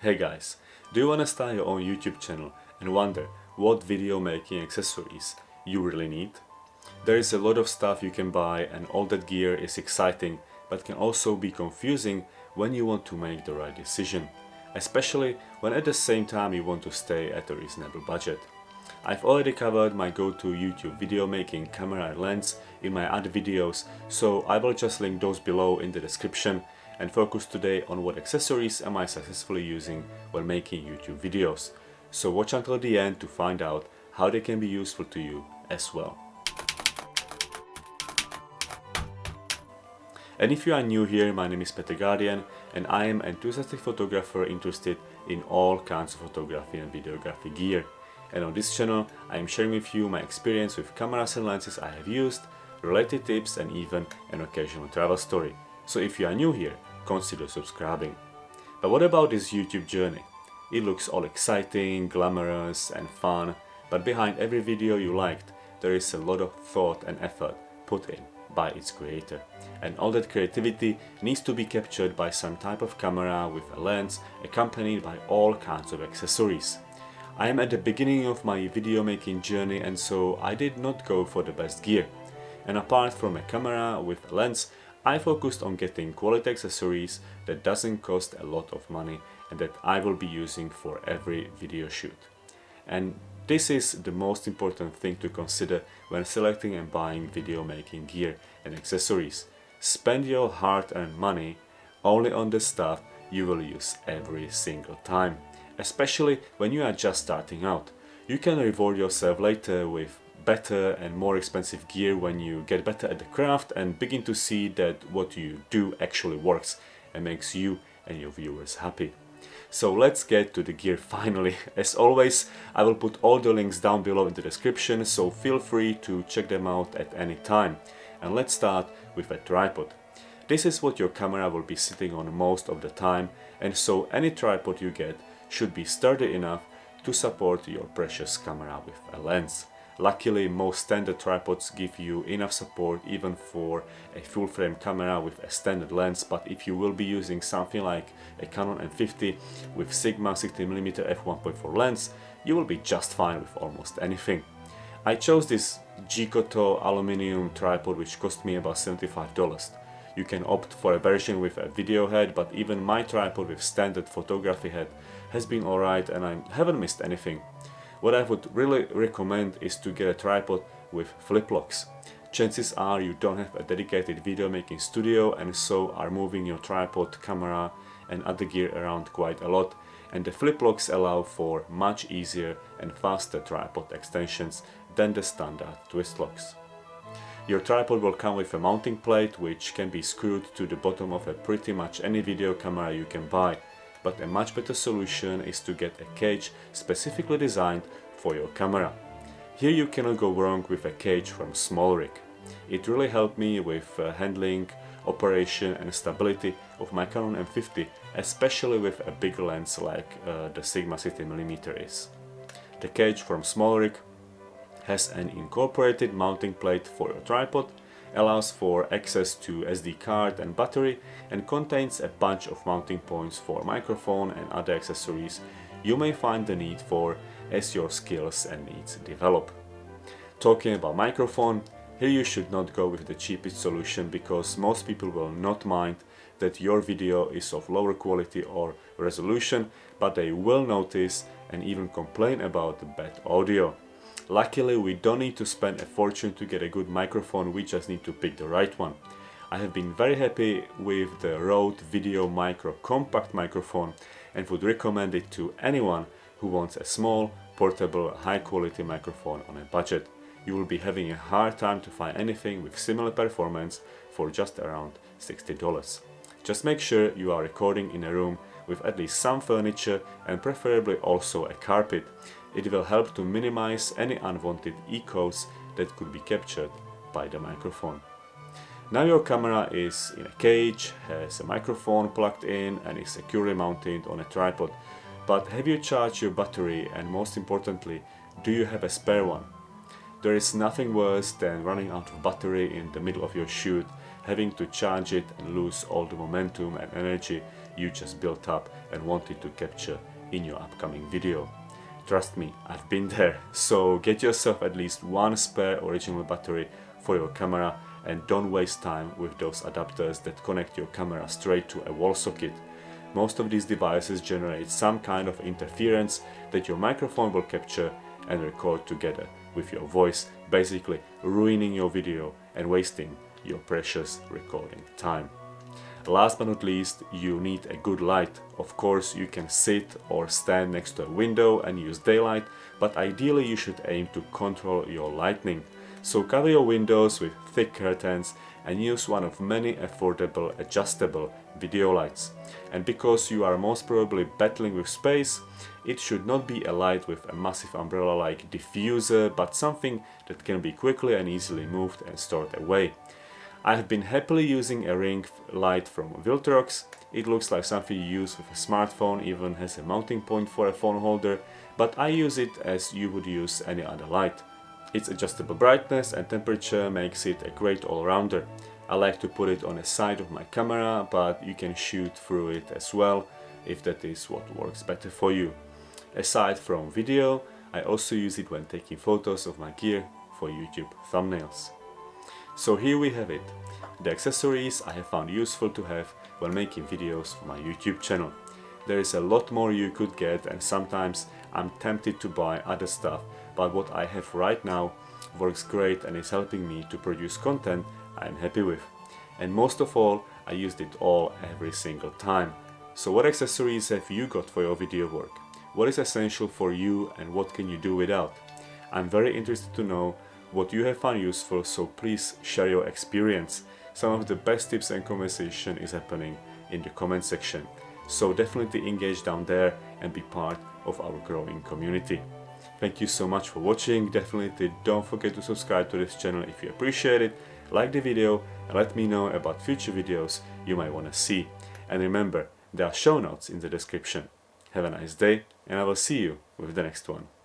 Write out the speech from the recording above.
Hey guys, do you want to start your own YouTube channel and wonder what video making accessories you really need? There is a lot of stuff you can buy and all that gear is exciting but can also be confusing when you want to make the right decision, especially when at the same time you want to stay at a reasonable budget. I've already covered my go-to YouTube video making camera and lens in my other videos, so I will just link those below in the description and focus today on what accessories am I successfully using when making YouTube videos. So watch until the end to find out how they can be useful to you as well. And if you are new here, my name is Petr Guardian and I am an enthusiastic photographer interested in all kinds of photography and videography gear. And on this channel I am sharing with you my experience with cameras and lenses I have used, related tips and even an occasional travel story. So if you are new here, consider subscribing. But what about this YouTube journey? It looks all exciting, glamorous and fun, but behind every video you liked there is a lot of thought and effort put in by its creator. And all that creativity needs to be captured by some type of camera with a lens accompanied by all kinds of accessories. I am at the beginning of my video making journey and so I did not go for the best gear. And apart from a camera with a lens, I focused on getting quality accessories that doesn't cost a lot of money and that I will be using for every video shoot. And this is the most important thing to consider when selecting and buying video making gear and accessories. Spend your hard-earned money only on the stuff you will use every single time, especially when you are just starting out. You can reward yourself later with better and more expensive gear when you get better at the craft and begin to see that what you do actually works and makes you and your viewers happy. So let's get to the gear finally. As always, I will put all the links down below in the description, so feel free to check them out at any time. And let's start with a tripod. This is what your camera will be sitting on most of the time, and so any tripod you get should be sturdy enough to support your precious camera with a lens. Luckily, most standard tripods give you enough support even for a full-frame camera with a standard lens, but if you will be using something like a Canon M50 with Sigma 60mm f1.4 lens, you will be just fine with almost anything. I chose this Giotto aluminum tripod which cost me about $75. You can opt for a version with a video head, but even my tripod with standard photography head has been alright and I haven't missed anything. What I would really recommend is to get a tripod with flip locks. Chances are you don't have a dedicated video making studio and so are moving your tripod, camera and other gear around quite a lot, and the flip locks allow for much easier and faster tripod extensions than the standard twist locks. Your tripod will come with a mounting plate which can be screwed to the bottom of a pretty much any video camera you can buy. But a much better solution is to get a cage specifically designed for your camera. Here you cannot go wrong with a cage from SmallRig. It really helped me with handling, operation and stability of my Canon M50, especially with a big lens like the Sigma 60mm is. The cage from SmallRig has an incorporated mounting plate for your tripod, allows for access to SD card and battery, and contains a bunch of mounting points for microphone and other accessories you may find the need for as your skills and needs develop. Talking about microphone, here you should not go with the cheapest solution because most people will not mind that your video is of lower quality or resolution, but they will notice and even complain about the bad audio. Luckily, we don't need to spend a fortune to get a good microphone, we just need to pick the right one. I have been very happy with the Rode Video Micro compact microphone and would recommend it to anyone who wants a small, portable, high quality microphone on a budget. You will be having a hard time to find anything with similar performance for just around $60. Just make sure you are recording in a room with at least some furniture and preferably also a carpet. It will help to minimize any unwanted echoes that could be captured by the microphone. Now your camera is in a cage, has a microphone plugged in and is securely mounted on a tripod. But have you charged your battery, and most importantly, do you have a spare one? There is nothing worse than running out of battery in the middle of your shoot, having to charge it and lose all the momentum and energy you just built up and wanted to capture in your upcoming video. Trust me, I've been there. So get yourself at least one spare original battery for your camera and don't waste time with those adapters that connect your camera straight to a wall socket. Most of these devices generate some kind of interference that your microphone will capture and record together with your voice, basically ruining your video and wasting your precious recording time. Last but not least, you need a good light. Of course, you can sit or stand next to a window and use daylight, but ideally you should aim to control your lighting. So cover your windows with thick curtains and use one of many affordable adjustable video lights. And because you are most probably battling with space, it should not be a light with a massive umbrella-like diffuser, but something that can be quickly and easily moved and stored away. I have been happily using a ring light from Viltrox. It looks like something you use with a smartphone, even has a mounting point for a phone holder, but I use it as you would use any other light. Its adjustable brightness and temperature makes it a great all-rounder. I like to put it on the side of my camera, but you can shoot through it as well if that is what works better for you. Aside from video, I also use it when taking photos of my gear for YouTube thumbnails. So here we have it, the accessories I have found useful to have when making videos for my YouTube channel. There is a lot more you could get and sometimes I'm tempted to buy other stuff, but what I have right now works great and is helping me to produce content I'm happy with. And most of all, I used it all every single time. So what accessories have you got for your video work? What is essential for you and what can you do without? I'm very interested to know what you have found useful, so please share your experience. Some of the best tips and conversation is happening in the comment section. So definitely engage down there and be part of our growing community. Thank you so much for watching. Definitely don't forget to subscribe to this channel if you appreciate it. Like the video and let me know about future videos you might want to see. And remember, there are show notes in the description. Have a nice day and I will see you with the next one.